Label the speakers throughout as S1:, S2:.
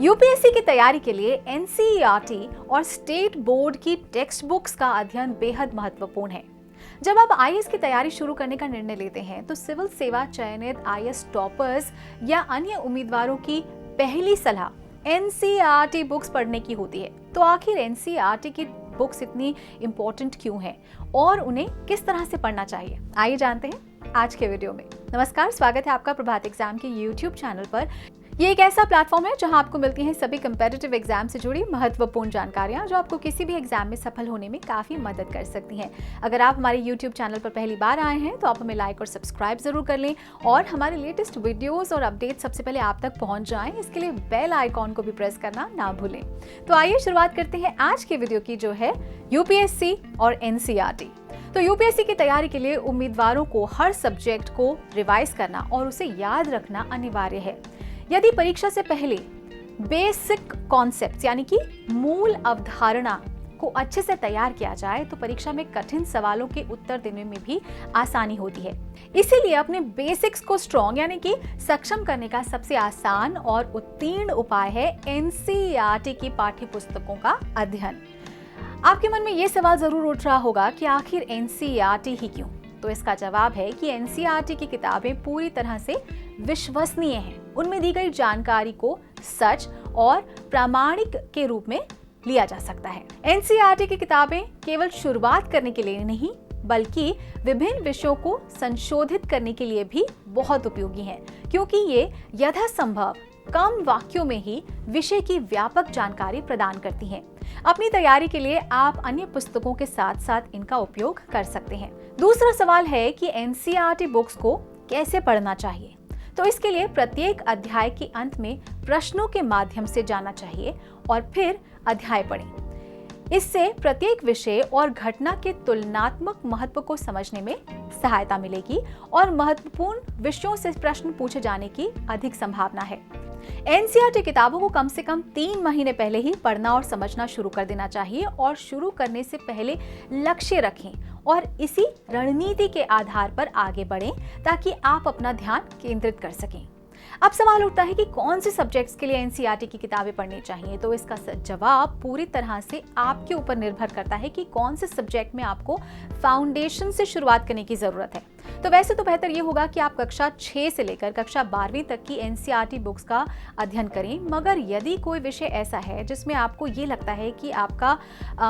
S1: UPSC की तैयारी के लिए एनसीईआरटी और स्टेट बोर्ड की टेक्स्ट बुक्स का अध्ययन बेहद महत्वपूर्ण है। जब आप आईएएस की तैयारी शुरू करने का निर्णय लेते हैं तो सिविल सेवा चयनित आईएएस टॉपर्स या अन्य उम्मीदवारों की पहली सलाह एनसीईआरटी बुक्स पढ़ने की होती है। तो आखिर एनसीईआरटी की बुक्स इतनी इंपॉर्टेंट क्यों हैं और उन्हें किस तरह से पढ़ना चाहिए, आइए जानते हैं आज के वीडियो में। नमस्कार, स्वागत है आपका प्रभात एग्जाम के यूट्यूब चैनल पर। ये एक ऐसा प्लेटफॉर्म है जहां आपको मिलती हैं सभी कंपेटिटिव एग्जाम से जुड़ी महत्वपूर्ण जानकारियां जो आपको किसी भी एग्जाम में सफल होने में काफी मदद कर सकती हैं। अगर आप हमारे यूट्यूब चैनल पर पहली बार आए हैं तो आप हमें लाइक और सब्सक्राइब जरूर कर लें और हमारे लेटेस्ट वीडियोस और अपडेट सबसे पहले आप तक पहुंच जाएं। इसके लिए बेल आइकॉन को भी प्रेस करना ना भूलें। तो आइए शुरुआत करते हैं आज के वीडियो की, जो है यूपीएससी और एनसीईआरटी। तो यूपीएससी की तैयारी के लिए उम्मीदवारों को हर सब्जेक्ट को रिवाइज करना और उसे याद रखना अनिवार्य है। यदि परीक्षा से पहले बेसिक कॉन्सेप्ट्स यानी कि मूल अवधारणा को अच्छे से तैयार किया जाए तो परीक्षा में कठिन सवालों के उत्तर देने में भी आसानी होती है। इसीलिए अपने बेसिक्स को स्ट्रॉन्ग यानी कि सक्षम करने का सबसे आसान और उत्तीर्ण उपाय है एनसीईआरटी की पाठ्य पुस्तकों का अध्ययन। आपके मन में ये सवाल जरूर उठ रहा होगा कि आखिर एनसीईआरटी ही क्यों? तो इसका जवाब है कि एनसीईआरटी की किताबें पूरी तरह से विश्वसनीय हैं। उनमें दी गई जानकारी को सच और प्रामाणिक के रूप में लिया जा सकता है। एनसीईआरटी की किताबें केवल शुरुआत करने के लिए नहीं बल्कि विभिन्न विषयों को संशोधित करने के लिए भी बहुत उपयोगी हैं, क्योंकि ये यथासंभव कम वाक्यों में ही विषय की व्यापक जानकारी प्रदान करती हैं। अपनी तैयारी के लिए आप अन्य पुस्तकों के साथ साथ इनका उपयोग कर सकते हैं। दूसरा सवाल है कि एनसीईआरटी बुक्स को कैसे पढ़ना चाहिए। तो इसके लिए प्रत्येक अध्याय के अंत में प्रश्नों के माध्यम से जाना चाहिए और फिर अध्याय पढ़ें। इससे प्रत्येक विषय और घटना के तुलनात्मक महत्व को समझने में सहायता मिलेगी और महत्वपूर्ण विषयों से प्रश्न पूछे जाने की अधिक संभावना है। एनसीईआरटी किताबों को कम से कम 3 महीने पहले ही पढ़ना और समझना शुरू कर देना चाहिए और शुरू करने से पहले लक्ष्य रखें और इसी रणनीति के आधार पर आगे बढ़ें ताकि आप अपना ध्यान केंद्रित कर सकें। अब सवाल उठता है कि कौन से सब्जेक्ट्स के लिए एनसीईआरटी की किताबें पढ़नी चाहिए। तो इसका जवाब पूरी तरह से आपके ऊपर निर्भर करता है कि कौन से सब्जेक्ट में आपको फाउंडेशन से शुरुआत करने की जरूरत है। तो वैसे तो बेहतर ये होगा कि आप कक्षा 6 से लेकर कक्षा 12वीं तक की एनसीईआरटी बुक्स का अध्ययन करें, मगर यदि कोई विषय ऐसा है जिसमें आपको ये लगता है कि आपका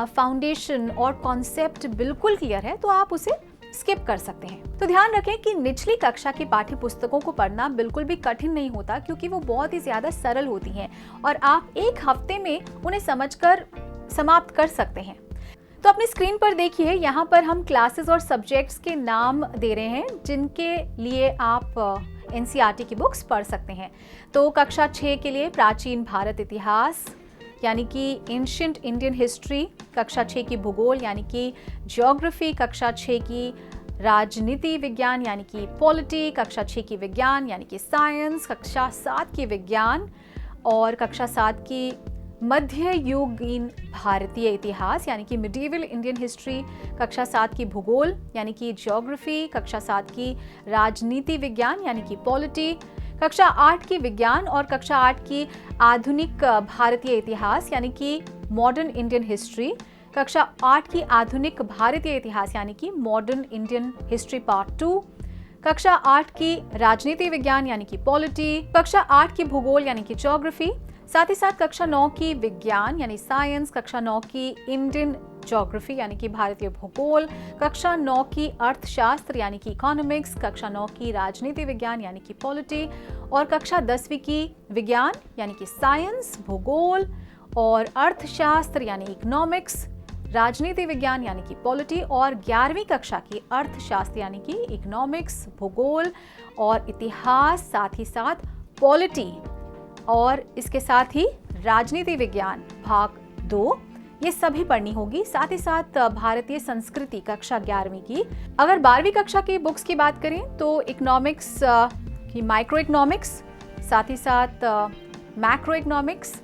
S1: फाउंडेशन और कॉन्सेप्ट बिल्कुल क्लियर है तो आप उसे स्किप कर सकते हैं। तो ध्यान रखें कि निचली कक्षा की पाठ्य पुस्तकों को पढ़ना बिल्कुल भी कठिन नहीं होता, क्योंकि वो बहुत ही ज्यादा सरल होती हैं और आप एक हफ्ते में उन्हें समझकर समाप्त कर सकते हैं। तो अपनी स्क्रीन पर देखिए, यहाँ पर हम क्लासेस और सब्जेक्ट्स के नाम दे रहे हैं जिनके लिए आप एनसीईआरटी की बुक्स पढ़ सकते हैं। तो कक्षा 6 के लिए प्राचीन भारत इतिहास यानी कि एंशिएंट इंडियन हिस्ट्री, कक्षा 6 की भूगोल यानी कि ज्योग्राफी, कक्षा 6 की राजनीति विज्ञान यानी कि पॉलिटी, कक्षा 6 की विज्ञान यानी कि साइंस, कक्षा 7 की विज्ञान और कक्षा 7 की मध्ययुगीन भारतीय इतिहास यानी कि मिडीवल इंडियन हिस्ट्री, कक्षा 7 की भूगोल यानी कि ज्योग्राफी, कक्षा 7 की राजनीति विज्ञान यानी कि पॉलिटी, कक्षा 8 की विज्ञान और कक्षा 8 की आधुनिक भारतीय इतिहास यानी कि मॉडर्न इंडियन हिस्ट्री, कक्षा 8 की आधुनिक भारतीय इतिहास यानी कि मॉडर्न इंडियन हिस्ट्री पार्ट 2, कक्षा 8 की राजनीति विज्ञान यानी कि पॉलिटी, कक्षा 8 की भूगोल यानी कि ज्योग्राफी, साथ ही साथ कक्षा 9 की विज्ञान यानी साइंस, कक्षा 9 की इंडियन ज्योग्राफी यानी कि भारतीय भूगोल, कक्षा 9 की अर्थशास्त्र यानी कि इकोनॉमिक्स, कक्षा 9 की राजनीति विज्ञान यानी कि पॉलिटी और कक्षा 10वीं की विज्ञान यानी कि साइंस, भूगोल और अर्थशास्त्र यानी इकोनॉमिक्स, राजनीति विज्ञान यानी कि पॉलिटी और 11वीं कक्षा की अर्थशास्त्र यानी कि इकोनॉमिक्स, भूगोल और इतिहास, साथ ही साथ पॉलिटी और इसके साथ ही राजनीति विज्ञान भाग 2, ये सभी पढ़नी होगी। साथ ही साथ भारतीय संस्कृति कक्षा 11वीं की। अगर 12वीं कक्षा की बुक्स की बात करें तो इकोनॉमिक्स की माइक्रो इकोनॉमिक्स, साथ ही साथ मैक्रो इकोनॉमिक्स,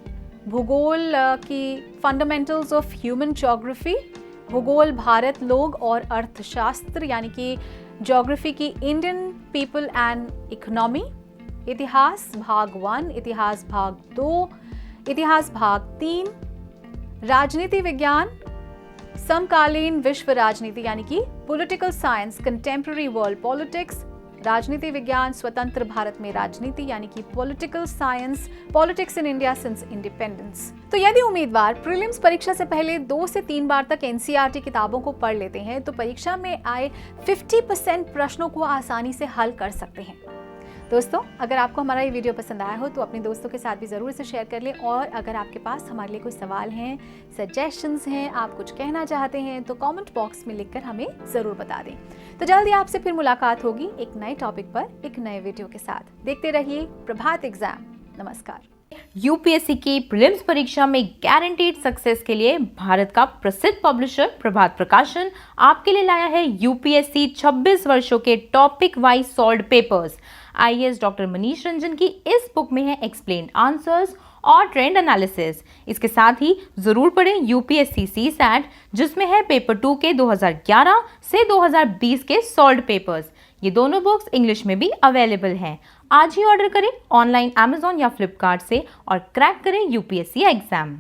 S1: भूगोल की फंडामेंटल्स ऑफ ह्यूमन ज्योग्राफी, भूगोल भारत लोग और अर्थशास्त्र यानी कि ज्योग्राफी की इंडियन पीपल एंड इकोनॉमी, इतिहास भाग 1, इतिहास भाग 2, इतिहास भाग 3, राजनीति विज्ञान समकालीन विश्व राजनीति यानी कि political science contemporary world politics, राजनीति विज्ञान स्वतंत्र भारत में राजनीति यानी कि political science politics in India since independence. तो यदि उम्मीदवार प्रीलिम्स परीक्षा से पहले 2 से 3 बार तक एनसीईआरटी किताबों को पढ़ लेते हैं तो परीक्षा में आए 50% प्रश्नों को आसानी से हल कर सकते हैं। दोस्तों, अगर आपको हमारा ये वीडियो पसंद आया हो तो अपने दोस्तों के साथ भी ज़रूर इसे शेयर कर लें, और अगर आपके पास हमारे लिए कोई सवाल हैं, सजेशंस हैं, आप कुछ कहना चाहते हैं तो कमेंट बॉक्स में लिखकर हमें ज़रूर बता दें। तो जल्दी आपसे फिर मुलाकात होगी एक नए टॉपिक पर एक नए वीडियो के साथ। देखते रहिए प्रभात एग्जाम। नमस्कार।
S2: यूपीएससी की प्रीलिम्स परीक्षा में गारंटीड सक्सेस के लिए भारत का प्रसिद्ध पब्लिशर प्रभात प्रकाशन आपके लिए लाया है यूपीएससी 26 वर्षों के topic wise solved papers. IAS doctor Manish Ranjan की इस बुक में है एक्सप्लेन्ड आंसर्स और ट्रेंड एनालिसिस। इसके साथ ही जरूर पढ़ें यूपीएससी सीसैट, जिसमें है पेपर 2 के 2011 से 2020 के सॉल्व्ड पेपर्स। ये दोनों बुक्स इंग्लिश में भी अवेलेबल हैं। आज ही ऑर्डर करें ऑनलाइन अमेजॉन या फ्लिपकार्ट से और क्रैक करें यूपीएससी एग्जाम।